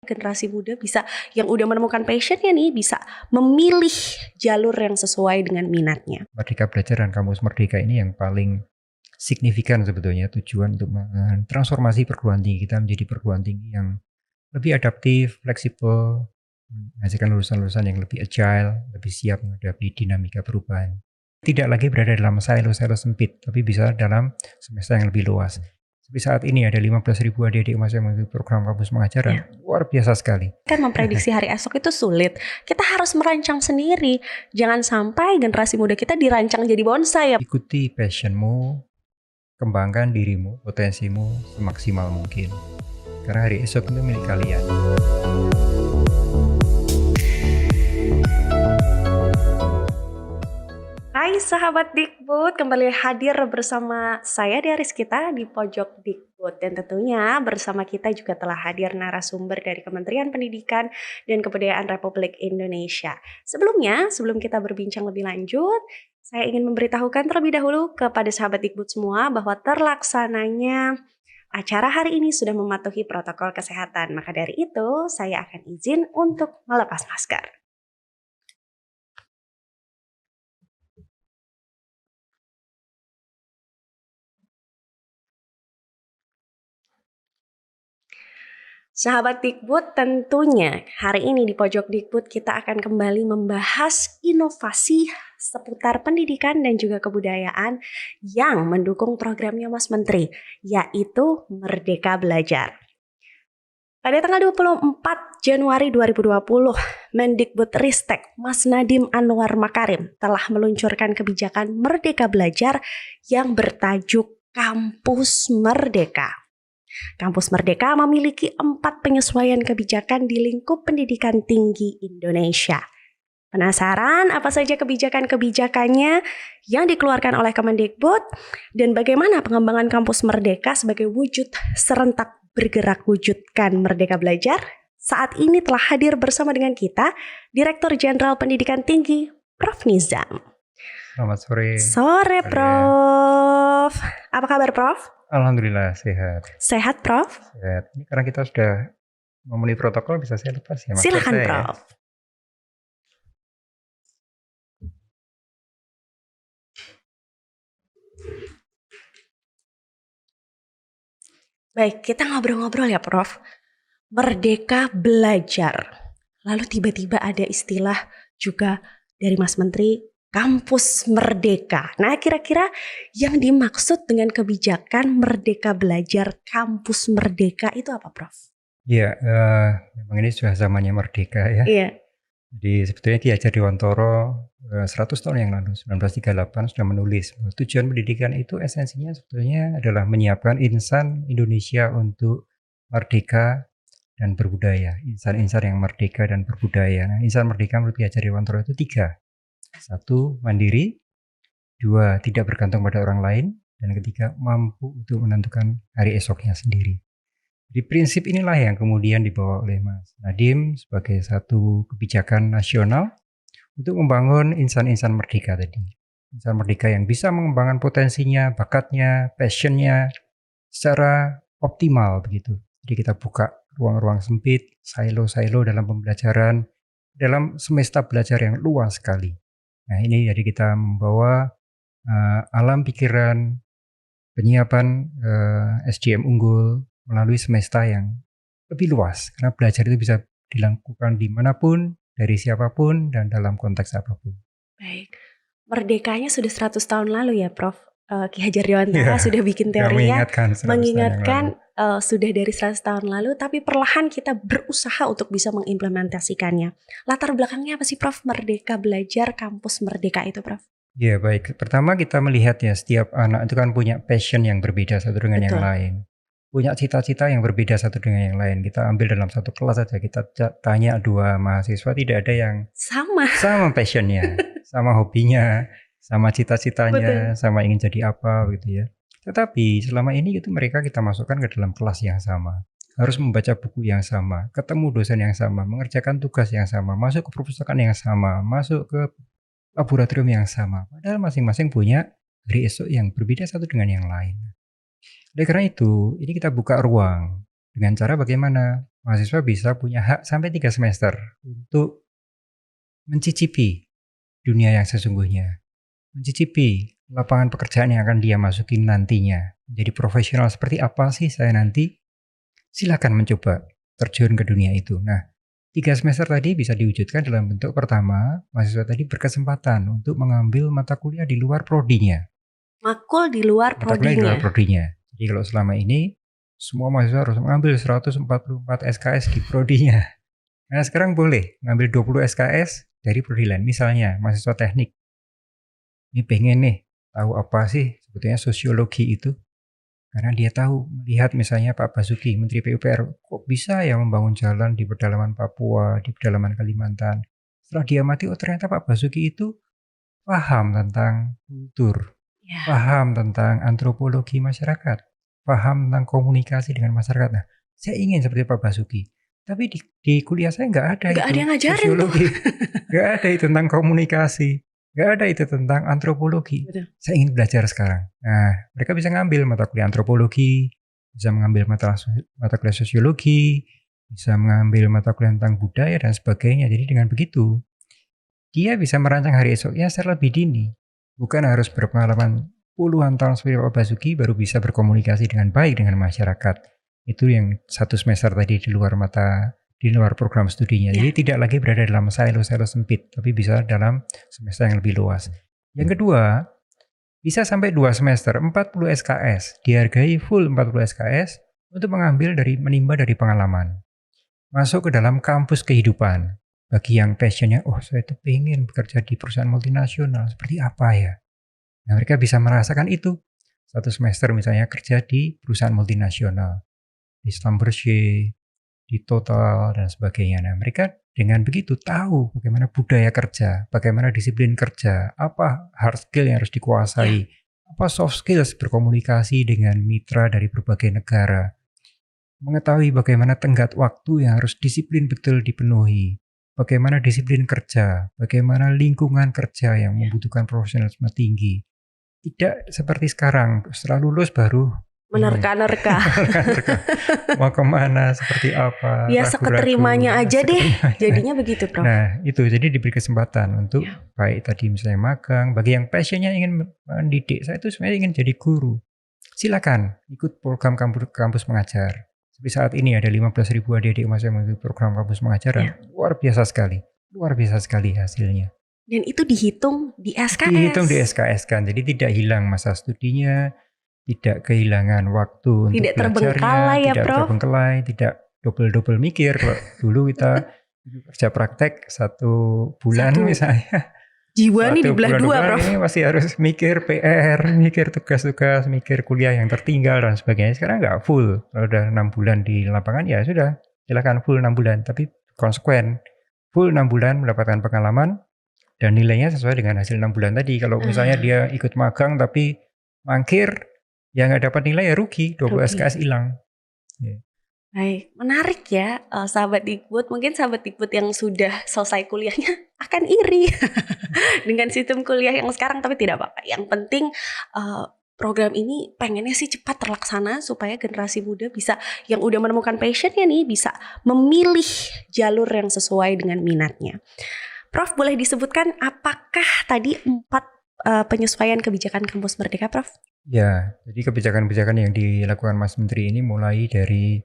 generasi muda bisa, yang udah menemukan passionnya nih, bisa memilih jalur yang sesuai dengan minatnya. Merdeka Belajar dan Kampus Merdeka ini yang paling signifikan sebetulnya tujuan untuk transformasi perguruan tinggi kita menjadi perguruan tinggi yang lebih adaptif, fleksibel, menghasilkan lulusan-lulusan yang lebih agile, lebih siap menghadapi dinamika perubahan. Tidak lagi berada dalam silo-silo sempit, tapi bisa dalam semesta yang lebih luas. Seperti saat ini ada 15.000 adik-adik emas yang mengikuti program kampus mengajar, luar biasa sekali. Kan memprediksi hari esok itu sulit. Kita harus merancang sendiri. Jangan sampai generasi muda kita dirancang jadi bonsai ya. Ikuti passionmu, kembangkan dirimu, potensimu semaksimal mungkin. Karena hari esok itu milik kalian. Hai sahabat Dikbud, kembali hadir bersama saya Diaris kita di Pojok Dikbud. Dan tentunya bersama kita juga telah hadir narasumber dari Kementerian Pendidikan dan Kebudayaan Republik Indonesia. Sebelumnya, sebelum kita berbincang lebih lanjut, saya ingin memberitahukan terlebih dahulu kepada sahabat Dikbud semua bahwa terlaksananya acara hari ini sudah mematuhi protokol kesehatan. Maka dari itu, saya akan izin untuk melepas masker. Sahabat Dikbud, tentunya hari ini di Pojok Dikbud kita akan kembali membahas inovasi seputar pendidikan dan juga kebudayaan yang mendukung programnya Mas Menteri, yaitu Merdeka Belajar. Pada tanggal 24 Januari 2020, Mendikbudristek Mas Nadiem Anwar Makarim telah meluncurkan kebijakan Merdeka Belajar yang bertajuk Kampus Merdeka. Kampus Merdeka memiliki 4 penyesuaian kebijakan di lingkup pendidikan tinggi Indonesia. Penasaran apa saja kebijakan-kebijakannya yang dikeluarkan oleh Kemendikbud dan bagaimana pengembangan Kampus Merdeka sebagai wujud serentak bergerak wujudkan Merdeka Belajar? Saat ini telah hadir bersama dengan kita Direktur Jenderal Pendidikan Tinggi, Prof. Nizam. Selamat sore. Sore, Prof. Apa kabar, Prof? Alhamdulillah sehat. Sehat, Prof? Sehat. Ini karena kita sudah memenuhi protokol, bisa saya lepas ya? Silakan, Prof. Baik, kita ngobrol-ngobrol ya, Prof. Merdeka Belajar. Lalu tiba-tiba ada istilah juga dari Mas Menteri, Kampus Merdeka. Nah, kira-kira yang dimaksud dengan kebijakan Merdeka Belajar, Kampus Merdeka itu apa, Prof? Iya, memang ini sudah zamannya merdeka ya. Iya. Jadi sebetulnya Ki Hajar Dewantara 100 tahun yang lalu, 1938 sudah menulis bahwa tujuan pendidikan itu esensinya sebetulnya adalah menyiapkan insan Indonesia untuk merdeka dan berbudaya. Insan-insan yang merdeka dan berbudaya. Nah, insan merdeka menurut Ki Hajar Dewantara itu 3. 1, mandiri. 2, tidak bergantung pada orang lain. Dan ketiga, mampu untuk menentukan hari esoknya sendiri. Di prinsip inilah yang kemudian dibawa oleh Mas Nadiem sebagai satu kebijakan nasional untuk membangun insan-insan merdeka tadi. Insan merdeka yang bisa mengembangkan potensinya, bakatnya, passionnya secara optimal begitu. Jadi kita buka ruang-ruang sempit, silo-silo dalam pembelajaran, dalam semesta belajar yang luas sekali. Nah, ini jadi kita membawa alam pikiran, penyiapan SDM unggul melalui semesta yang lebih luas. Karena belajar itu bisa dilakukan dimanapun, dari siapapun, dan dalam konteks apapun. Baik, merdekanya sudah 100 tahun lalu ya, Prof. Ki Hajar Dewantara sudah bikin teorinya, mengingatkan sudah dari 100 tahun lalu, tapi perlahan kita berusaha untuk bisa mengimplementasikannya. Latar belakangnya apa sih, Prof? Merdeka Belajar, Kampus Merdeka itu, Prof? Ya, baik. Pertama kita melihat ya, setiap anak itu kan punya passion yang berbeda satu dengan yang lain. Punya cita-cita yang berbeda satu dengan yang lain. Kita ambil dalam satu kelas saja, kita tanya 2 mahasiswa, tidak ada yang sama passionnya, sama hobinya, sama cita-citanya, sama ingin jadi apa gitu ya. Tetapi selama ini itu mereka kita masukkan ke dalam kelas yang sama, harus membaca buku yang sama, ketemu dosen yang sama, mengerjakan tugas yang sama, masuk ke perpustakaan yang sama, masuk ke laboratorium yang sama. Padahal masing-masing punya hari esok yang berbeda satu dengan yang lain. Oleh karena itu, ini kita buka ruang dengan cara bagaimana? mahasiswa bisa punya hak sampai 3 semester untuk mencicipi dunia yang sesungguhnya, mencicipi lapangan pekerjaan yang akan dia masukin nantinya. Jadi profesional seperti apa sih saya nanti? Silakan mencoba terjun ke dunia itu. Nah, 3 semester tadi bisa diwujudkan dalam bentuk pertama, mahasiswa tadi berkesempatan untuk mengambil mata kuliah di luar prodinya. Makul di luar Mata kuliah di luar prodinya. prodinya. Jadi kalau selama ini semua mahasiswa harus mengambil 144 SKS di prodinya. Nah, sekarang boleh ngambil 20 SKS dari prodi lain. Misalnya mahasiswa teknik. Ini pengen nih tahu apa sih sebetulnya sosiologi itu. Karena dia tahu, melihat misalnya Pak Basuki, Menteri PUPR, kok bisa ya membangun jalan di pedalaman Papua, di pedalaman Kalimantan. Setelah dia mati, oh ternyata Pak Basuki itu paham tentang kultur, Ya. paham tentang antropologi masyarakat, paham tentang komunikasi dengan masyarakat. Nah, saya ingin seperti Pak Basuki. Tapi di kuliah saya nggak ada Nggak itu ada yang ngajarin tuh. sosiologi, nggak ada itu tentang komunikasi, nggak ada itu tentang antropologi. Betul. Saya ingin belajar sekarang. Nah, mereka bisa ngambil mata kuliah antropologi, bisa mengambil mata kuliah sosiologi, bisa mengambil mata kuliah tentang budaya dan sebagainya. Jadi dengan begitu, dia bisa merancang hari esoknya secara lebih dini. Bukan harus berpengalaman puluhan tahun seperti Pak Basuki baru bisa berkomunikasi dengan baik dengan masyarakat. Itu yang 1 semester tadi di luar program studinya. Ya. Jadi tidak lagi berada dalam silo-silo sempit, tapi bisa dalam semester yang lebih luas. Yang kedua, bisa sampai 2 semester, 40 SKS, dihargai full 40 SKS untuk menimba dari pengalaman. Masuk ke dalam kampus kehidupan. Bagi yang passionnya, oh saya tuh pengen bekerja di perusahaan multinasional, seperti apa ya? Nah, mereka bisa merasakan itu. 1 semester misalnya kerja di perusahaan multinasional, di Schlumberger, di Total, dan sebagainya. Nah, mereka dengan begitu tahu bagaimana budaya kerja, bagaimana disiplin kerja, apa hard skill yang harus dikuasai, apa soft skills berkomunikasi dengan mitra dari berbagai negara, mengetahui bagaimana tenggat waktu yang harus disiplin betul dipenuhi, bagaimana disiplin kerja, bagaimana lingkungan kerja yang membutuhkan profesionalisme tinggi. Tidak seperti sekarang, setelah lulus baru menerka-nerka. Mau kemana, seperti apa, Ya seketerimanya aja deh, jadinya begitu Prof. Nah itu, jadi diberi kesempatan untuk baik tadi misalnya magang, bagi yang passionnya ingin mendidik, saya itu sebenarnya ingin jadi guru. Silakan ikut program kampus mengajar. Seperti saat ini ada 15.000 adik-adik mahasiswa mengikuti program kampus mengajar, luar biasa sekali hasilnya. Dan itu dihitung di SKS. Dihitung di SKS kan, jadi tidak hilang masa studinya, tidak kehilangan waktu untuk belajarnya, tidak terbengkalai, tidak double mikir. Kalau dulu kita kerja praktek 1 bulan misalnya, jiwa ini dibelah 2 Prof. Ini masih harus mikir PR, mikir tugas-tugas, mikir kuliah yang tertinggal dan sebagainya. Sekarang nggak full. Kalau udah 6 bulan di lapangan ya sudah, silakan full 6 bulan, tapi konsekuen. Full 6 bulan mendapatkan pengalaman dan nilainya sesuai dengan hasil 6 bulan tadi. Kalau misalnya dia ikut magang tapi mangkir, ya nggak dapat nilai, ya rugi, 20 SKS hilang. Baik, menarik ya sahabat Dikbud. Mungkin sahabat Dikbud yang sudah selesai kuliahnya akan iri dengan sistem kuliah yang sekarang, tapi tidak apa-apa. Yang penting program ini pengennya sih cepat terlaksana supaya generasi muda bisa, yang udah menemukan passionnya nih, bisa memilih jalur yang sesuai dengan minatnya. Prof, boleh disebutkan apakah tadi 4 penyesuaian kebijakan Kampus Merdeka, Prof? Ya, jadi kebijakan-kebijakan yang dilakukan Mas Menteri ini mulai dari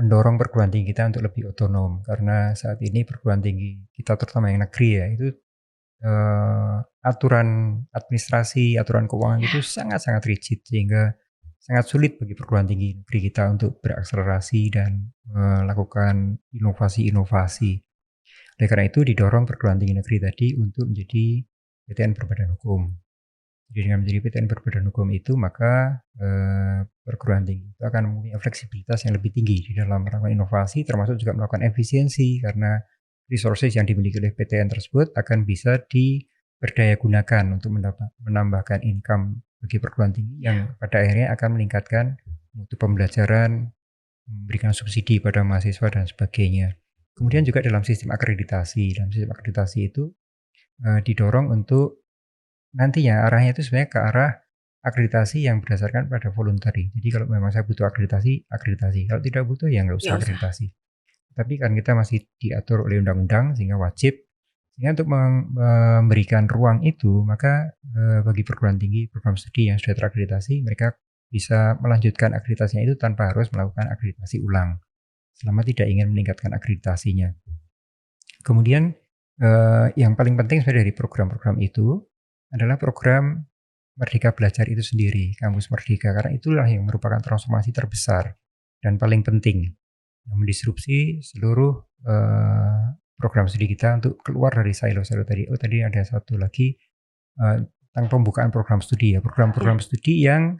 mendorong perguruan tinggi kita untuk lebih otonom, karena saat ini perguruan tinggi kita terutama yang negeri ya, itu aturan administrasi, aturan keuangan itu sangat-sangat rigid, sehingga sangat sulit bagi perguruan tinggi negeri kita untuk berakselerasi dan melakukan inovasi-inovasi. Oleh karena itu didorong perguruan tinggi negeri tadi untuk menjadi PTN berbadan hukum. Jadi dengan menjadi PTN berbadan hukum itu, maka perguruan tinggi itu akan mempunyai fleksibilitas yang lebih tinggi di dalam melakukan inovasi, termasuk juga melakukan efisiensi, karena resources yang dimiliki oleh PTN tersebut akan bisa diberdayagunakan untuk menambahkan income bagi perguruan tinggi yang pada akhirnya akan meningkatkan mutu pembelajaran, memberikan subsidi pada mahasiswa dan sebagainya. Kemudian juga dalam sistem akreditasi. Dalam sistem akreditasi itu didorong untuk nantinya arahnya itu sebenarnya ke arah akreditasi yang berdasarkan pada voluntary. Jadi kalau memang saya butuh akreditasi. Kalau tidak butuh ya nggak usah akreditasi. tapi kan kita masih diatur oleh undang-undang sehingga wajib. Sehingga untuk memberikan ruang itu, maka bagi perguruan tinggi program studi yang sudah terakreditasi, mereka bisa melanjutkan akreditasinya itu tanpa harus melakukan akreditasi ulang selama tidak ingin meningkatkan akreditasinya. Kemudian yang paling penting sebenarnya dari program-program itu adalah program Merdeka Belajar itu sendiri, Kampus Merdeka, karena itulah yang merupakan transformasi terbesar dan paling penting yang mendisrupsi seluruh program studi kita untuk keluar dari silo-silo tadi. Oh, tadi ada satu lagi tentang pembukaan program studi ya, program-program studi yang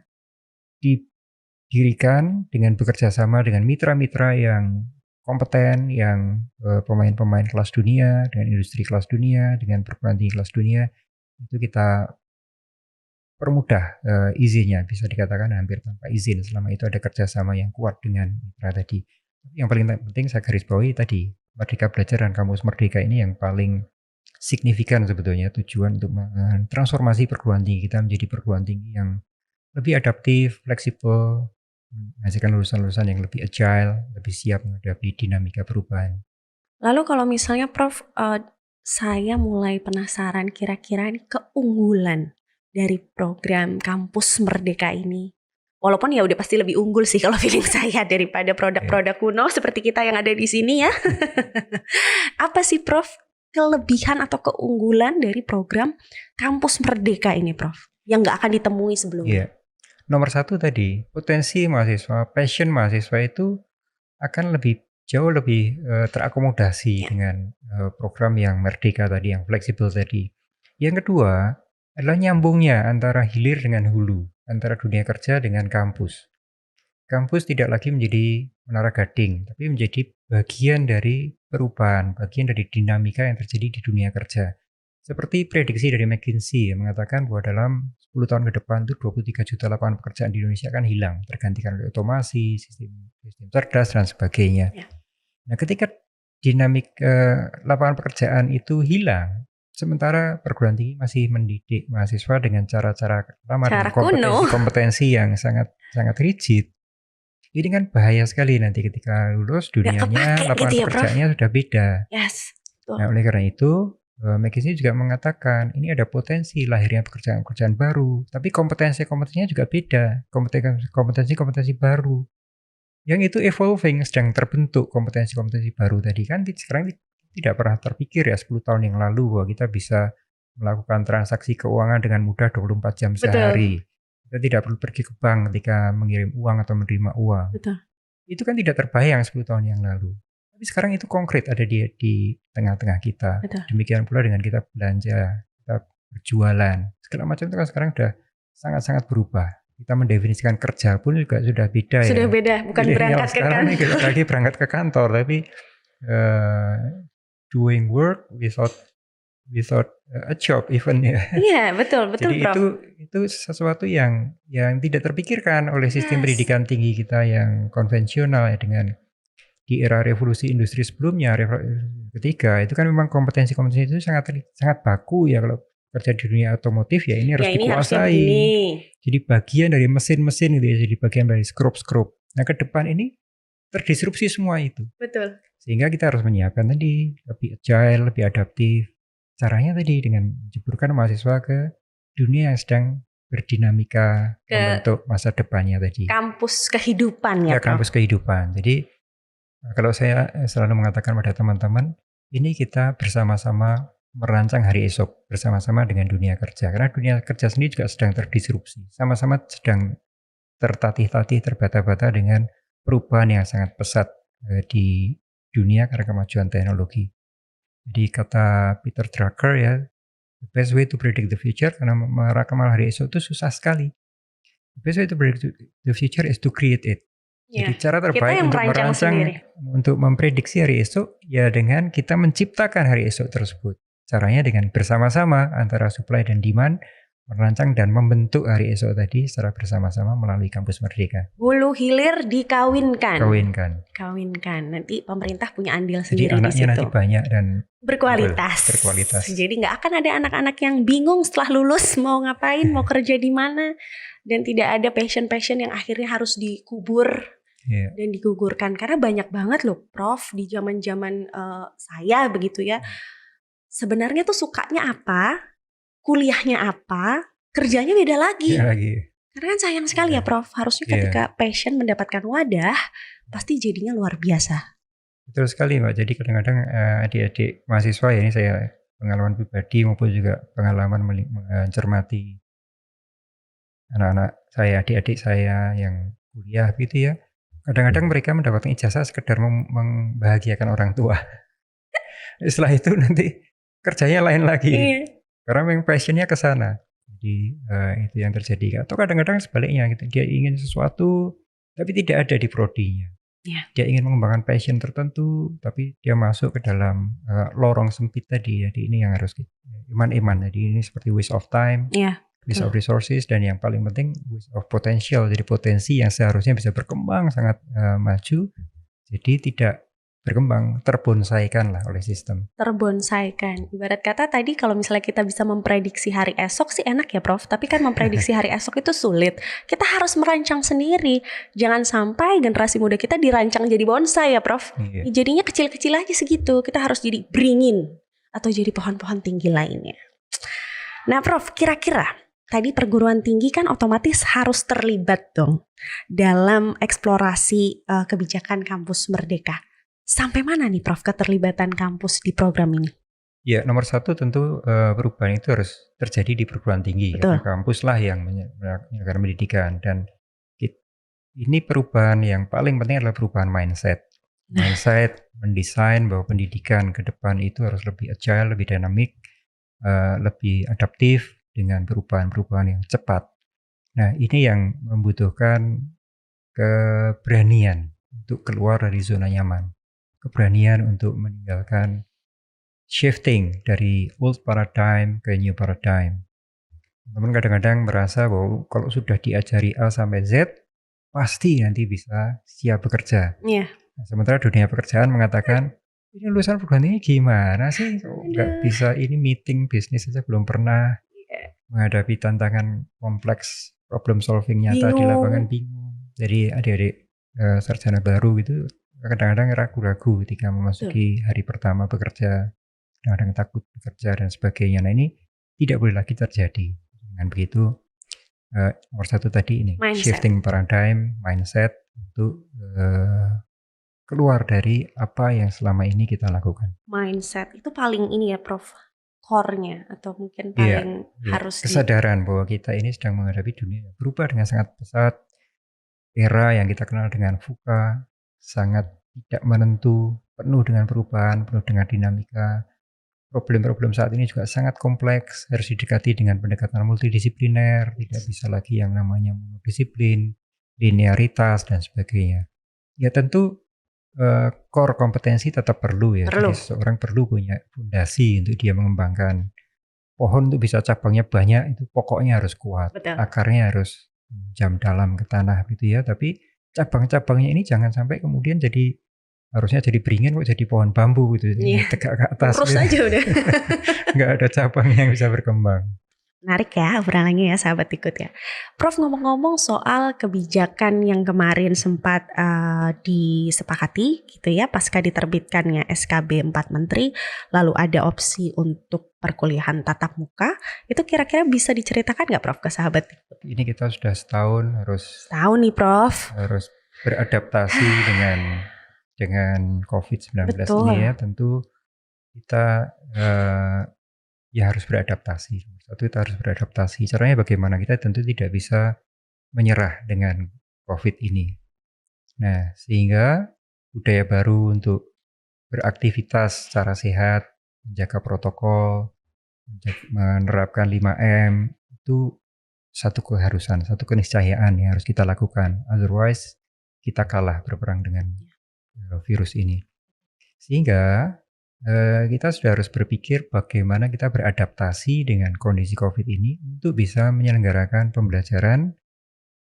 didirikan dengan bekerja sama dengan mitra-mitra yang kompeten, yang pemain-pemain kelas dunia, dengan industri kelas dunia, dengan perguruan tinggi kelas dunia, itu kita permudah izinnya, bisa dikatakan hampir tanpa izin selama itu ada kerjasama yang kuat dengan mitra tadi. Yang paling penting saya garis bawahi tadi, Merdeka Belajar dan Kampus Merdeka ini yang paling signifikan sebetulnya tujuan untuk transformasi perguruan tinggi kita menjadi perguruan tinggi yang lebih adaptif, fleksibel, menghasilkan lulusan-lulusan yang lebih agile, lebih siap menghadapi dinamika perubahan. Lalu kalau misalnya Prof, saya mulai penasaran kira-kira keunggulan dari program Kampus Merdeka ini. Walaupun ya udah pasti lebih unggul sih kalau feeling saya daripada produk-produk kuno seperti kita yang ada di sini ya. Apa sih Prof kelebihan atau keunggulan dari program Kampus Merdeka ini Prof? Yang nggak akan ditemui sebelumnya. Nomor satu tadi, potensi mahasiswa, passion mahasiswa itu akan jauh lebih terakomodasi dengan program yang merdeka tadi, yang fleksibel tadi. Yang kedua adalah nyambungnya antara hilir dengan hulu, antara dunia kerja dengan kampus. Kampus tidak lagi menjadi menara gading, tapi menjadi bagian dari perubahan, bagian dari dinamika yang terjadi di dunia kerja. Seperti prediksi dari McKinsey yang mengatakan bahwa dalam 10 tahun ke depan itu 23 juta lapangan pekerjaan di Indonesia akan hilang, tergantikan oleh otomasi, sistem cerdas, dan sebagainya. Ya. Nah, ketika dinamik lapangan pekerjaan itu hilang, sementara perguruan tinggi masih mendidik mahasiswa dengan cara-cara lama, dengan kompetensi yang sangat rigid. Ini kan bahaya sekali nanti ketika lulus dunianya, lapangan pekerjaannya sudah beda. Yes. Nah, oleh karena itu McKinsey juga mengatakan ini ada potensi lahirnya pekerjaan-pekerjaan baru, tapi kompetensinya juga beda, kompetensi baru. Yang itu evolving, sedang terbentuk kompetensi baru tadi kan sekarang tidak pernah terpikir ya 10 tahun yang lalu bahwa kita bisa melakukan transaksi keuangan dengan mudah 24 jam sehari. Kita tidak perlu pergi ke bank ketika mengirim uang atau menerima uang. Betul. Itu kan tidak terbayang 10 tahun yang lalu. Tapi sekarang itu konkret ada di tengah-tengah kita. Betul. Demikian pula dengan kita belanja, kita berjualan. Segala macam itu kan sekarang sudah sangat-sangat berubah. Kita mendefinisikan kerja pun juga sudah beda. Sudah beda, bukan berangkat ke kantor. Lagi berangkat ke kantor, tapi doing work without a job even ya. Iya, betul. Jadi Prof. itu sesuatu yang tidak terpikirkan oleh sistem pendidikan tinggi kita yang konvensional ya, dengan di era revolusi industri sebelumnya, ketiga itu kan memang kompetensi itu sangat baku ya. Kalau kerja di dunia otomotif ya ini harus dikuasai. Jadi bagian dari mesin-mesin gitu ya, jadi bagian dari skrup. Nah, ke depan ini terdisrupsi semua itu. Betul. Sehingga kita harus menyiapkan tadi lebih agile, lebih adaptif. Caranya tadi dengan menjeburkan mahasiswa ke dunia yang sedang berdinamika membentuk masa depannya tadi. Kampus kehidupan ya, kampus kehidupan. Jadi kalau saya selalu mengatakan pada teman-teman, ini kita bersama-sama merancang hari esok bersama-sama dengan dunia kerja. Karena dunia kerja sendiri juga sedang terdisrupsi. Sama-sama sedang tertatih-tatih, terbata-bata dengan perubahan yang sangat pesat di dunia karena kemajuan teknologi. Jadi kata Peter Drucker ya, the best way to predict the future, karena meramal hari esok itu susah sekali. The best way to predict the future is to create it. Jadi cara terbaik untuk merancang, untuk memprediksi hari esok ya dengan kita menciptakan hari esok tersebut. Caranya dengan bersama-sama antara supply dan demand, merancang dan membentuk hari esok tadi secara bersama-sama melalui Kampus Merdeka. Hulu hilir dikawinkan. Kawinkan. Nanti pemerintah punya andil sendiri di situ. Jadi anaknya nanti banyak dan berkualitas. Jadi nggak akan ada anak-anak yang bingung setelah lulus mau ngapain, mau kerja di mana, dan tidak ada passion yang akhirnya harus dikubur Iya. dan digugurkan. Karena banyak banget loh Prof di zaman-zaman saya begitu ya. Sebenarnya tuh sukanya apa, kuliahnya apa, kerjanya beda lagi. Iya lagi. Karena kan sayang sekali ya Prof, harusnya Iya. ketika passion mendapatkan wadah, pasti jadinya luar biasa. Betul sekali Mbak. Jadi kadang-kadang adik-adik mahasiswa ya, ini saya pengalaman pribadi maupun juga pengalaman mencermati anak-anak saya, adik-adik saya yang kuliah gitu ya. Kadang-kadang mereka mendapatkan ijazah sekedar membahagiakan orang tua. Setelah itu nanti kerjanya lain lagi. Iya. Karena memang passionnya ke sana. Jadi itu yang terjadi. Atau kadang-kadang sebaliknya gitu. Dia ingin sesuatu tapi tidak ada di prodinya. Iya. Dia ingin mengembangkan passion tertentu tapi dia masuk ke dalam lorong sempit tadi. Jadi ini yang harus iman-iman. Jadi ini seperti waste of time. Iya. Waste of resources, dan yang paling penting waste of potential. Jadi potensi yang seharusnya bisa berkembang sangat maju, jadi tidak berkembang, terbonsaikan lah oleh sistem. Terbonsaikan. Ibarat kata tadi kalau misalnya kita bisa memprediksi hari esok sih enak ya Prof. Tapi kan memprediksi hari esok itu sulit. Kita harus merancang sendiri. Jangan sampai generasi muda kita dirancang jadi bonsai ya Prof. Iya. Jadinya kecil-kecil aja segitu. Kita harus jadi beringin atau jadi pohon-pohon tinggi lainnya. Nah Prof, kira-kira tadi perguruan tinggi kan otomatis harus terlibat dong dalam eksplorasi kebijakan kampus Merdeka. Sampai mana nih Prof keterlibatan kampus di program ini? Ya, nomor satu tentu perubahan itu harus terjadi di perguruan tinggi. Betul. Karena kampus lah yang menyelenggarakan pendidikan. Dan ini perubahan yang paling penting adalah perubahan mindset. Mindset mendesain bahwa pendidikan ke depan itu harus lebih agile, lebih dinamik, lebih adaptif, dengan perubahan-perubahan yang cepat. Nah, ini yang membutuhkan keberanian untuk keluar dari zona nyaman. Keberanian untuk meninggalkan shifting dari old paradigm ke new paradigm. Teman kadang-kadang merasa bahwa kalau sudah diajari A sampai Z, pasti nanti bisa siap bekerja. Iya. Nah, sementara dunia pekerjaan mengatakan, ini lulusan perguruan tinggi gimana sih? Nggak bisa, ini meeting bisnis saja belum pernah. Menghadapi tantangan kompleks, problem solving nyata di lapangan bingung. Jadi adik-adik sarjana baru gitu kadang-kadang ragu-ragu ketika memasuki hari pertama bekerja, kadang-kadang takut bekerja dan sebagainya. Nah, ini tidak boleh lagi terjadi. Dengan begitu nomor satu tadi ini shifting paradigm, mindset untuk keluar dari apa yang selama ini kita lakukan. Mindset itu paling ini ya Prof, core-nya atau mungkin paling harus kesadaran bahwa kita ini sedang menghadapi dunia yang berubah dengan sangat pesat. Era yang kita kenal dengan VUCA sangat tidak menentu, penuh dengan perubahan, penuh dengan dinamika. Problem-problem saat ini juga sangat kompleks, harus didekati dengan pendekatan multidisipliner, tidak bisa lagi yang namanya monodisiplin, linearitas dan sebagainya. Ya tentu core kompetensi tetap perlu ya. Jadi seseorang perlu punya fondasi untuk dia mengembangkan. Pohon untuk bisa cabangnya banyak itu pokoknya harus kuat. Betul. Akarnya harus jam dalam ke tanah gitu ya. Tapi cabang-cabangnya ini jangan sampai kemudian harusnya jadi beringin kok jadi pohon bambu gitu. Tegak ke atas. Terus gitu. aja udah. Nggak ada cabang yang bisa berkembang. Menarik ya obrolannya ya sahabat ikut ya. Prof, ngomong-ngomong soal kebijakan yang kemarin sempat disepakati gitu ya pasca diterbitkannya SKB 4 Menteri, lalu ada opsi untuk perkuliahan tatap muka, itu kira-kira bisa diceritakan nggak Prof ke sahabat ikut? Ini kita sudah setahun nih Prof. Harus beradaptasi dengan COVID-19 ini ya. Tentu kita ya harus beradaptasi. Satu, kita harus beradaptasi. Caranya bagaimana? Kita tentu tidak bisa menyerah dengan COVID ini. Nah, sehingga budaya baru untuk beraktivitas secara sehat, menjaga protokol, menerapkan 5M, itu satu keharusan, satu keniscayaan yang harus kita lakukan. Otherwise, kita kalah berperang dengan virus ini. Sehingga kita sudah harus berpikir bagaimana kita beradaptasi dengan kondisi COVID ini untuk bisa menyelenggarakan pembelajaran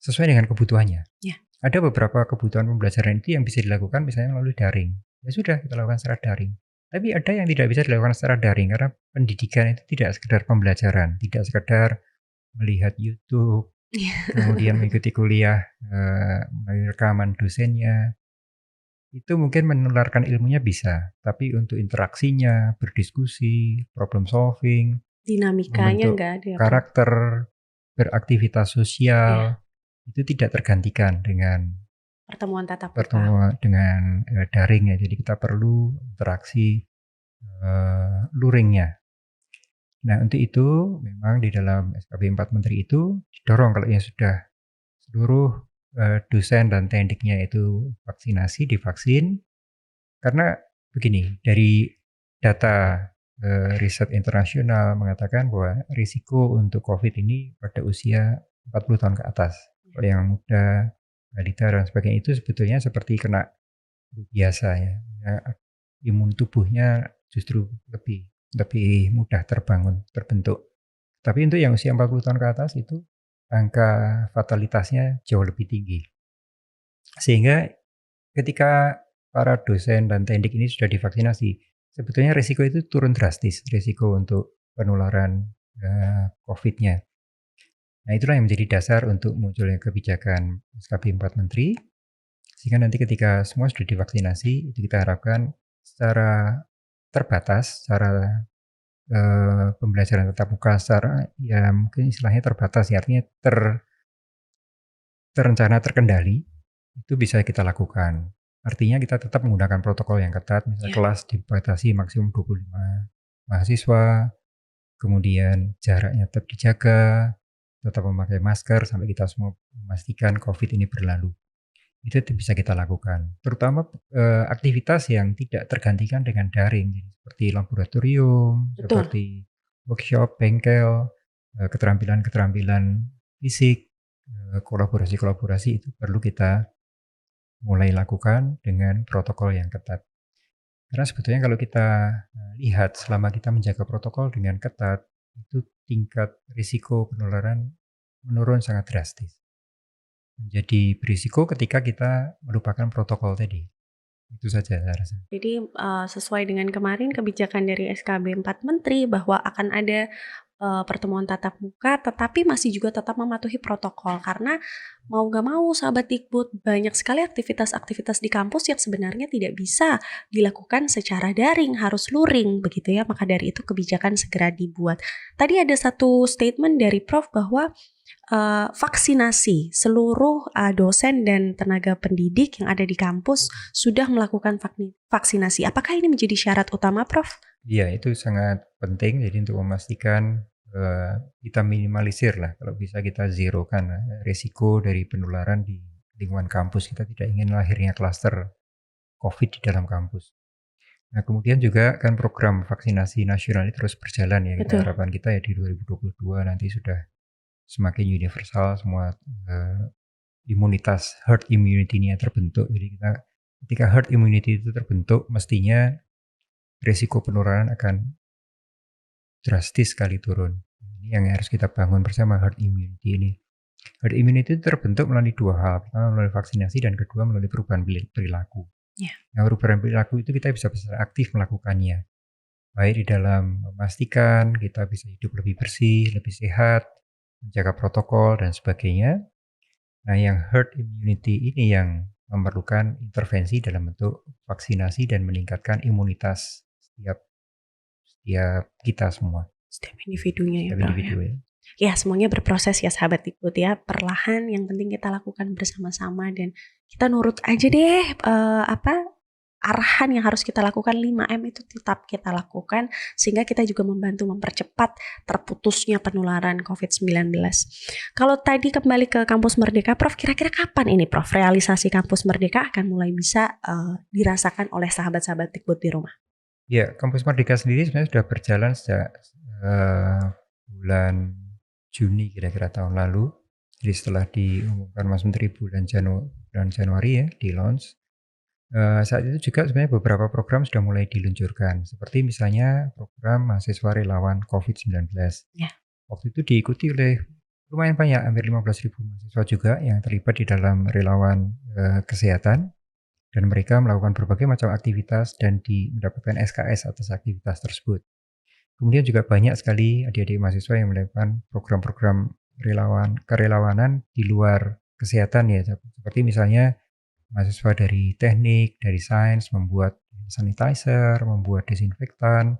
sesuai dengan kebutuhannya. Ya. Ada beberapa kebutuhan pembelajaran itu yang bisa dilakukan misalnya melalui daring. Ya sudah, kita lakukan secara daring. Tapi ada yang tidak bisa dilakukan secara daring karena pendidikan itu tidak sekedar pembelajaran, tidak sekedar melihat YouTube, kemudian mengikuti kuliah melalui rekaman dosennya, itu mungkin menularkan ilmunya bisa, tapi untuk interaksinya, berdiskusi, problem solving, Dinamikanya membentuk nggak ada ya, Prof? karakter, beraktivitas Iya, sosial, itu tidak tergantikan dengan pertemuan tatap muka. pertemuan dengan daring ya. Jadi kita perlu interaksi luringnya. Nah, untuk itu memang di dalam SKB 4 Menteri itu didorong kalau yang sudah seluruh dosen dan tekniknya itu vaksinasi, divaksin. Karena begini, dari data riset internasional mengatakan bahwa risiko untuk COVID ini pada usia 40 tahun ke atas. Kalau yang muda, balita dan sebagainya itu sebetulnya seperti kena flu biasa ya. Ya, imun tubuhnya justru lebih lebih mudah terbentuk. Tapi untuk yang usia 40 tahun ke atas itu angka fatalitasnya jauh lebih tinggi. Sehingga ketika para dosen dan teknik ini sudah divaksinasi, sebetulnya risiko itu turun drastis, risiko untuk penularan COVID-nya. Nah, itulah yang menjadi dasar untuk munculnya kebijakan SKB 4 Menteri, sehingga nanti ketika semua sudah divaksinasi, itu kita harapkan secara terbatas, secara pembelajaran tatap muka secara ya mungkin istilahnya terbatas ya, artinya terencana, terkendali, itu bisa kita lakukan. Artinya kita tetap menggunakan protokol yang ketat, misalnya Ya. kelas dibatasi maksimum 25 mahasiswa, kemudian jaraknya tetap dijaga, tetap memakai masker sampai kita semua memastikan COVID ini berlalu. Itu bisa kita lakukan. Terutama aktivitas yang tidak tergantikan dengan daring, seperti laboratorium, Betul. seperti workshop, bengkel, keterampilan-keterampilan fisik, kolaborasi-kolaborasi itu perlu kita mulai lakukan dengan protokol yang ketat. Karena sebetulnya kalau kita lihat selama kita menjaga protokol dengan ketat, itu tingkat risiko penularan menurun sangat drastis. Menjadi berisiko ketika kita melupakan protokol tadi. Itu saja saya rasa. Jadi sesuai dengan kemarin kebijakan dari SKB 4 Menteri bahwa akan ada pertemuan tatap muka, tetapi masih juga tetap mematuhi protokol karena mau gak mau sahabat Dikbud banyak sekali aktivitas-aktivitas di kampus yang sebenarnya tidak bisa dilakukan secara daring, harus luring begitu ya. Maka dari itu kebijakan segera dibuat. Tadi ada satu statement dari Prof bahwa vaksinasi seluruh dosen dan tenaga pendidik yang ada di kampus sudah melakukan vaksinasi. Apakah ini menjadi syarat utama, Prof? Iya, itu sangat penting. Jadi untuk memastikan kita minimalisir lah, kalau bisa kita zerokan risiko dari penularan di lingkungan kampus. Kita tidak ingin lahirnya klaster COVID di dalam kampus. Nah, kemudian juga kan program vaksinasi nasional ini terus berjalan ya. Betul. Harapan kita ya di 2022 nanti sudah semakin universal, semua imunitas herd immunity-nya terbentuk. Jadi ketika herd immunity itu terbentuk, mestinya risiko penularan akan drastis sekali turun. Ini yang harus kita bangun bersama, herd immunity ini. Herd immunity itu terbentuk melalui dua hal. Pertama melalui vaksinasi dan kedua melalui perubahan perilaku. Ya. Nah, perubahan perilaku itu kita bisa secara aktif melakukannya. Baik di dalam memastikan kita bisa hidup lebih bersih, lebih sehat, menjaga protokol dan sebagainya. Nah, yang herd immunity ini yang memerlukan intervensi dalam bentuk vaksinasi dan meningkatkan imunitas setiap kita semua. Setiap individunya ya, Setiap Prof. individu ya. Ya, semuanya berproses ya sahabat Dikbud ya. Perlahan yang penting kita lakukan bersama-sama dan kita nurut aja deh arahan yang harus kita lakukan 5M itu tetap kita lakukan sehingga kita juga membantu mempercepat terputusnya penularan COVID-19. Kalau tadi kembali ke Kampus Merdeka, Prof, kira-kira kapan ini Prof realisasi Kampus Merdeka akan mulai bisa dirasakan oleh sahabat-sahabat Dikbud di rumah? Ya, Kampus Merdeka sendiri sebenarnya sudah berjalan sejak bulan Juni kira-kira tahun lalu. Jadi setelah diumumkan Mas Menteri bulan Januari ya di launch. Saat itu juga sebenarnya beberapa program sudah mulai diluncurkan, seperti misalnya program mahasiswa relawan COVID-19. Ya. Waktu itu diikuti oleh lumayan banyak, hampir 15.000 mahasiswa juga yang terlibat di dalam relawan kesehatan, dan mereka melakukan berbagai macam aktivitas dan mendapatkan SKS atas aktivitas tersebut. Kemudian juga banyak sekali adik-adik mahasiswa yang melakukan program-program kerelawanan di luar kesehatan ya, seperti misalnya mahasiswa dari teknik, dari sains membuat sanitizer, membuat desinfektan,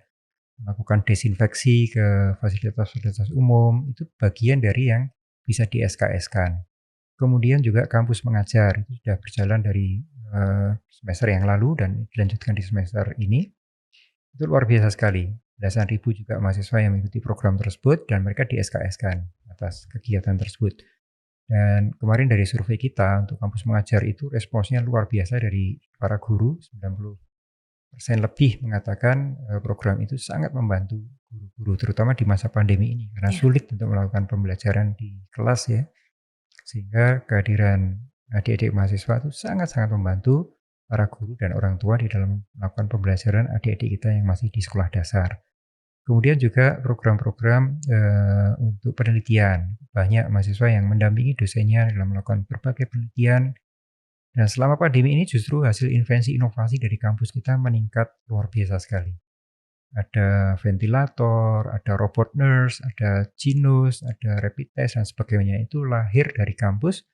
melakukan desinfeksi ke fasilitas-fasilitas umum, itu bagian dari yang bisa di SKS-kan. Kemudian juga kampus mengajar, itu sudah berjalan dari semester yang lalu dan dilanjutkan di semester ini. Itu luar biasa sekali. Belasan ribu juga mahasiswa yang mengikuti program tersebut dan mereka di SKS-kan atas kegiatan tersebut. Dan kemarin dari survei kita untuk kampus mengajar itu responsnya luar biasa dari para guru, 90% lebih mengatakan program itu sangat membantu guru-guru terutama di masa pandemi ini karena Ya. sulit untuk melakukan pembelajaran di kelas ya. Sehingga kehadiran adik-adik mahasiswa itu sangat-sangat membantu para guru dan orang tua di dalam melakukan pembelajaran adik-adik kita yang masih di sekolah dasar. Kemudian juga program-program untuk penelitian. Banyak mahasiswa yang mendampingi dosennya dalam melakukan berbagai penelitian. Dan selama pandemi ini justru hasil invensi inovasi dari kampus kita meningkat luar biasa sekali. Ada ventilator, ada robot nurse, ada Genus, ada rapid test dan sebagainya. Itu lahir dari kampus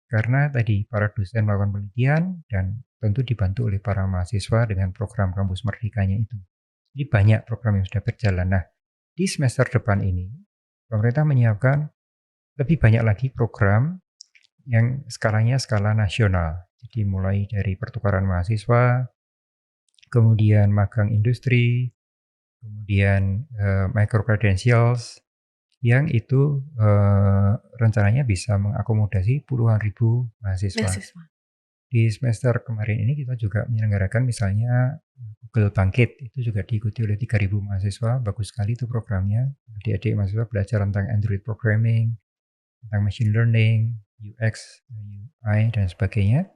karena tadi para dosen melakukan penelitian dan tentu dibantu oleh para mahasiswa dengan program kampus merdekanya itu. Jadi banyak program yang sudah berjalan. Nah, di semester depan ini pemerintah menyiapkan lebih banyak lagi program yang skalanya skala nasional. Jadi mulai dari pertukaran mahasiswa, kemudian magang industri, kemudian micro credentials yang itu rencananya bisa mengakomodasi puluhan ribu mahasiswa. Di semester kemarin ini kita juga menyelenggarakan misalnya Google Bangkit, itu juga diikuti oleh 3.000 mahasiswa, bagus sekali itu programnya. Adik-adik mahasiswa belajar tentang Android programming, tentang machine learning, UX, UI, dan sebagainya.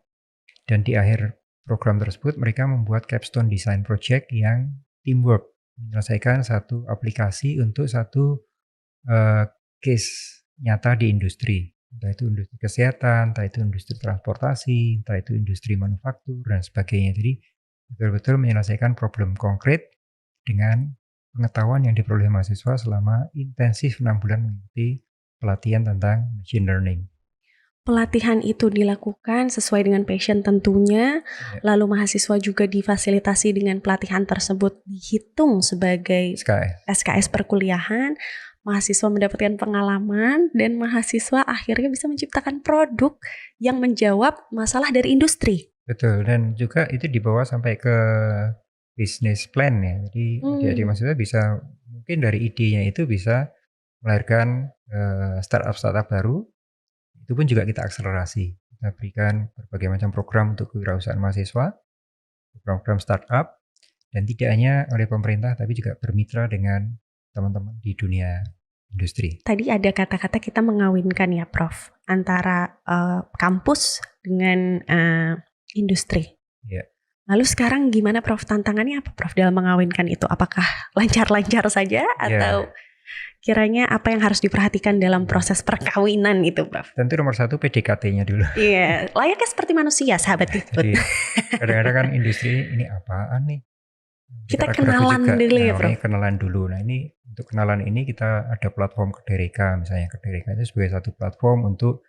Dan di akhir program tersebut mereka membuat capstone design project yang teamwork, menyelesaikan satu aplikasi untuk satu case nyata di industri. Entah itu industri kesehatan, entah itu industri transportasi, entah itu industri manufaktur, dan sebagainya. Jadi betul-betul menyelesaikan problem konkret dengan pengetahuan yang diperoleh mahasiswa selama intensif 6 bulan mengikuti pelatihan tentang machine learning. Pelatihan itu dilakukan sesuai dengan passion tentunya, lalu mahasiswa juga difasilitasi dengan pelatihan tersebut dihitung sebagai SKS perkuliahan, mahasiswa mendapatkan pengalaman, dan mahasiswa akhirnya bisa menciptakan produk yang menjawab masalah dari industri. Betul, dan juga itu dibawa sampai ke business plan ya. Jadi adik-adik mahasiswa bisa mungkin dari idenya itu bisa melahirkan startup baru. Itu pun juga kita akselerasi. Kita berikan berbagai macam program untuk kewirausahaan mahasiswa, program startup, dan tidak hanya oleh pemerintah tapi juga bermitra dengan teman-teman di dunia industri. Tadi ada kata-kata kita mengawinkan ya Prof, antara kampus dengan industri. Ya. Lalu sekarang gimana Prof, tantangannya apa Prof dalam mengawinkan itu? Apakah lancar-lancar saja atau kiranya apa yang harus diperhatikan dalam proses perkawinan itu Prof? Tentu nomor satu PDKT-nya dulu. Iya, layaknya seperti manusia sahabat Dikbud. Kadang-kadang kan industri ini apaan nih? Kita kenalan dulu ya Prof. Kenalan dulu. Nah ini untuk kenalan ini kita ada platform Kedereka misalnya. Kedereka itu sebagai satu platform untuk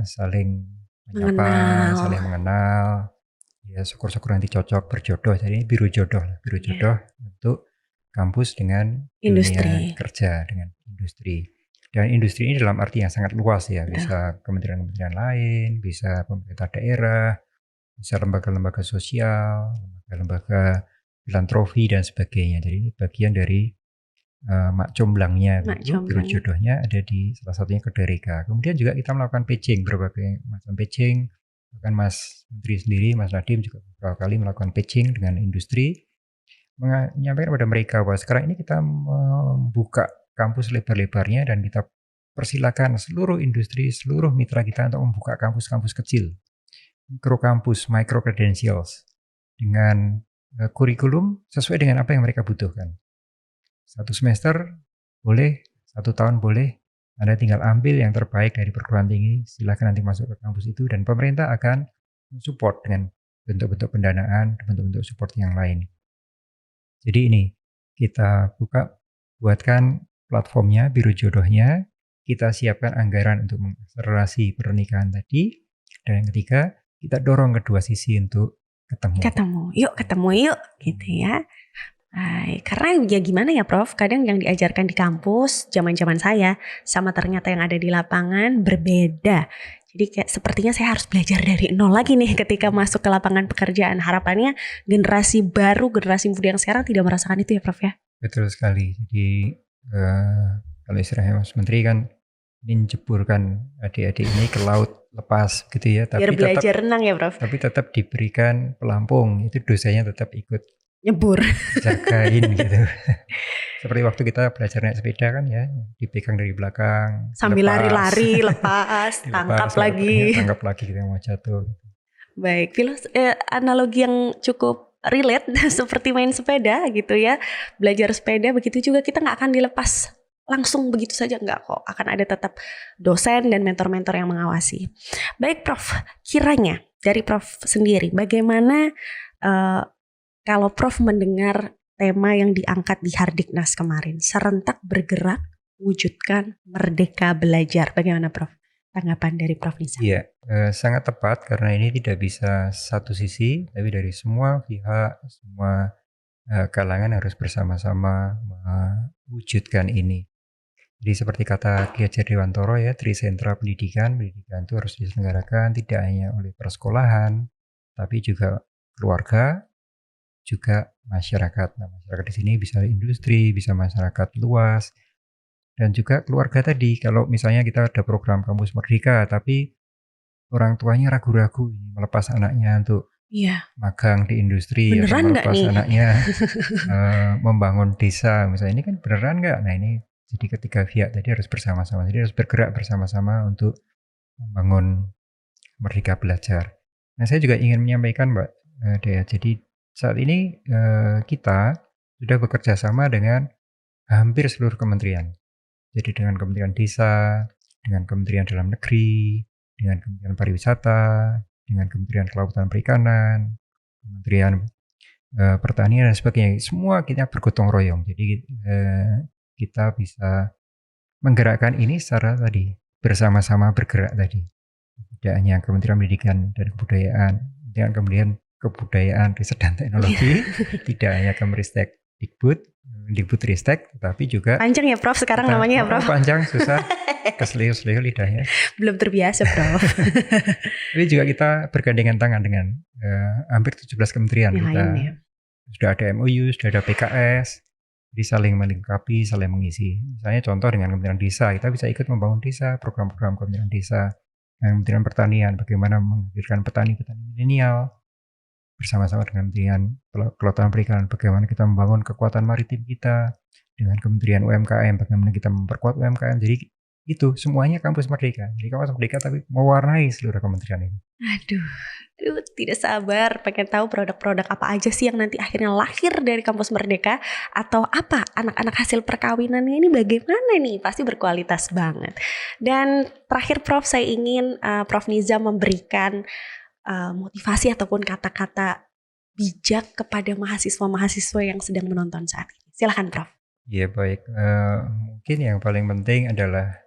saling menyapa, saling mengenal. Ya syukur-syukur nanti cocok berjodoh. Jadi ini biru jodoh untuk kampus dengan dunia kerja, dengan industri. Dan industri ini dalam arti yang sangat luas ya. Bisa kementerian-kementerian lain, bisa pemerintah daerah, bisa lembaga-lembaga sosial, lembaga filantropi dan sebagainya. Jadi ini bagian dari mak comblangnya, biru jodohnya ada di salah satunya Kedereka. Kemudian juga kita melakukan pitching, berbagai macam pitching. Bahkan Mas Menteri sendiri, Mas Nadiem juga beberapa kali melakukan pitching dengan industri, menyampaikan pada mereka bahwa sekarang ini kita membuka kampus lebar-lebarnya dan kita persilakan seluruh industri, seluruh mitra kita untuk membuka kampus-kampus kecil. Micro credentials dengan kurikulum sesuai dengan apa yang mereka butuhkan. 1 semester boleh, 1 tahun boleh, Anda tinggal ambil yang terbaik dari perguruan tinggi, silakan nanti masuk ke kampus itu dan pemerintah akan mensupport dengan bentuk-bentuk pendanaan, bentuk-bentuk support yang lain. Jadi ini kita buatkan platformnya, biro jodohnya, kita siapkan anggaran untuk mengakselerasi pernikahan tadi, dan yang ketiga, kita dorong kedua sisi untuk ketemu yuk gitu ya. Karena ya gimana ya Prof, kadang yang diajarkan di kampus zaman-zaman saya sama ternyata yang ada di lapangan berbeda. Jadi kayak sepertinya saya harus belajar dari nol lagi nih ketika masuk ke lapangan pekerjaan. Harapannya generasi baru, generasi muda yang sekarang tidak merasakan itu ya Prof ya. Betul sekali. Jadi kalau istilahnya Mas Menteri kan menjeburkan adik-adik ini ke laut lepas gitu ya, Biar belajar renang ya Prof. tapi tetap diberikan pelampung, itu dosanya tetap ikut Nyebur. jagain gitu. Seperti waktu kita belajar naik sepeda kan ya, dipegang dari belakang, Sambil dilepas, lari-lari, lepas, tangkap lagi. tangkap lagi kita mau jatuh. Baik, analogi yang cukup relate seperti main sepeda gitu ya. Belajar sepeda begitu juga kita nggak akan dilepas langsung begitu saja, nggak kok. Akan ada tetap dosen dan mentor-mentor yang mengawasi. Baik Prof, kiranya dari Prof sendiri bagaimana kalau Prof mendengar tema yang diangkat di Hardiknas kemarin, serentak bergerak, wujudkan merdeka belajar. Bagaimana Prof? Tanggapan dari Prof Nizam? Iya, sangat tepat karena ini tidak bisa satu sisi, tapi dari semua pihak, semua kalangan harus bersama-sama mewujudkan ini. Jadi seperti kata Ki Hajar Dewantoro ya, trisentra pendidikan itu harus diselenggarakan tidak hanya oleh persekolahan, tapi juga keluarga, juga masyarakat. Nah, masyarakat di sini bisa industri, bisa masyarakat luas, dan juga keluarga tadi. Kalau misalnya kita ada program Kampus Merdeka, tapi orang tuanya ragu-ragu melepas anaknya untuk magang di industri, beneran atau melepas anaknya membangun desa, misalnya ini kan beneran nggak? Nah ini jadi ketiga pihak tadi harus bersama-sama, jadi harus bergerak bersama-sama untuk membangun Merdeka Belajar. Nah saya juga ingin menyampaikan Mbak Dea, jadi saat ini kita sudah bekerja sama dengan hampir seluruh kementerian. Jadi dengan Kementerian Desa, dengan Kementerian Dalam Negeri, dengan Kementerian Pariwisata, dengan Kementerian Kelautan Perikanan, Kementerian Pertanian dan sebagainya. Semua kita bergotong royong. Jadi kita bisa menggerakkan ini secara tadi bersama-sama bergerak tadi. Tidak hanya Kementerian Pendidikan dan Kebudayaan, dengan Kementerian Kebudayaan, Riset dan Teknologi, tidak hanya Kemristek Dikbudristek, tapi juga panjang ya Prof sekarang namanya ya Prof. Panjang, susah, keselio-selio lidahnya. Belum terbiasa Prof. Tapi juga kita bergandengan tangan dengan hampir 17 kementerian. Yang lainnya. Sudah ada MOU, sudah ada PKS, jadi saling melengkapi, saling mengisi. Misalnya contoh dengan Kementerian Desa, kita bisa ikut membangun desa, program-program Kementerian Desa. Kementerian Pertanian, bagaimana menghadirkan petani-petani milenial, bersama-sama dengan Kementerian Kelautan Perikanan, bagaimana kita membangun kekuatan maritim kita, dengan Kementerian UMKM, bagaimana kita memperkuat UMKM. Jadi itu semuanya Kampus Merdeka. Jadi Kampus Merdeka tapi mewarnai seluruh kementerian ini. Aduh, tidak sabar pengen tahu produk-produk apa aja sih yang nanti akhirnya lahir dari Kampus Merdeka, atau apa anak-anak hasil perkawinannya ini bagaimana nih, pasti berkualitas banget. Dan terakhir Prof, saya ingin Prof Nizam memberikan motivasi ataupun kata-kata bijak kepada mahasiswa-mahasiswa yang sedang menonton saat ini. Silakan Prof. Ya baik, mungkin yang paling penting adalah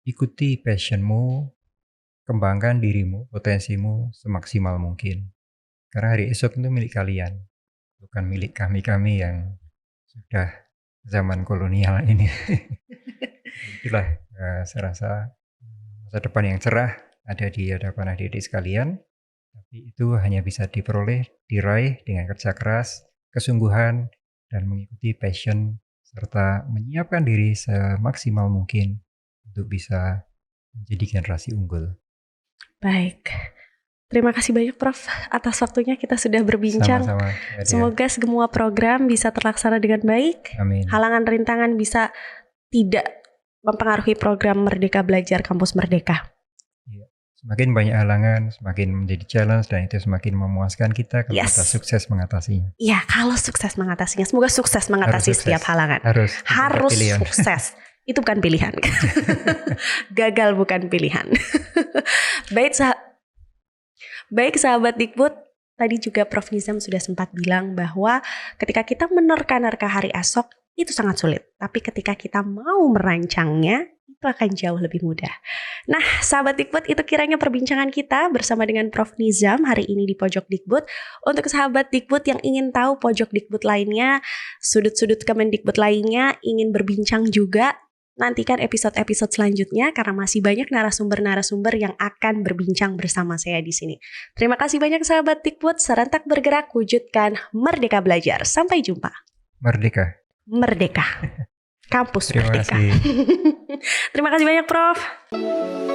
ikuti passionmu, kembangkan dirimu, potensimu semaksimal mungkin. Karena hari esok itu milik kalian, bukan milik kami-kami yang sudah zaman kolonial ini. Itulah saya rasa masa depan yang cerah ada di hadapan adik-adik sekalian. Tapi itu hanya bisa diperoleh, diraih dengan kerja keras, kesungguhan, dan mengikuti passion, serta menyiapkan diri semaksimal mungkin untuk bisa menjadi generasi unggul. Baik, terima kasih banyak Prof atas waktunya, kita sudah berbincang. Sama-sama. Semoga semua program bisa terlaksana dengan baik. Amin. Halangan rintangan bisa tidak mempengaruhi program Merdeka Belajar Kampus Merdeka. Semakin banyak halangan, semakin menjadi challenge, dan itu semakin memuaskan kita kalau kita sukses mengatasinya. Iya, kalau sukses mengatasinya. Semoga sukses mengatasi setiap halangan. Harus sukses. Itu bukan pilihan. Gagal bukan pilihan. Baik sahabat Dikbud, tadi juga Prof Nizam sudah sempat bilang bahwa ketika kita menerka-nerka hari esok, itu sangat sulit. Tapi ketika kita mau merancangnya, itu akan jauh lebih mudah. Nah, sahabat Dikbud, itu kiranya perbincangan kita bersama dengan Prof. Nizam hari ini di Pojok Dikbud. Untuk sahabat Dikbud yang ingin tahu Pojok Dikbud lainnya, sudut-sudut Kemendikbud lainnya, ingin berbincang juga, nantikan episode-episode selanjutnya karena masih banyak narasumber-narasumber yang akan berbincang bersama saya di sini. Terima kasih banyak sahabat Dikbud, serentak bergerak wujudkan Merdeka Belajar. Sampai jumpa. Merdeka. Kampus Terima Merdeka. kasih. Terima kasih banyak Prof.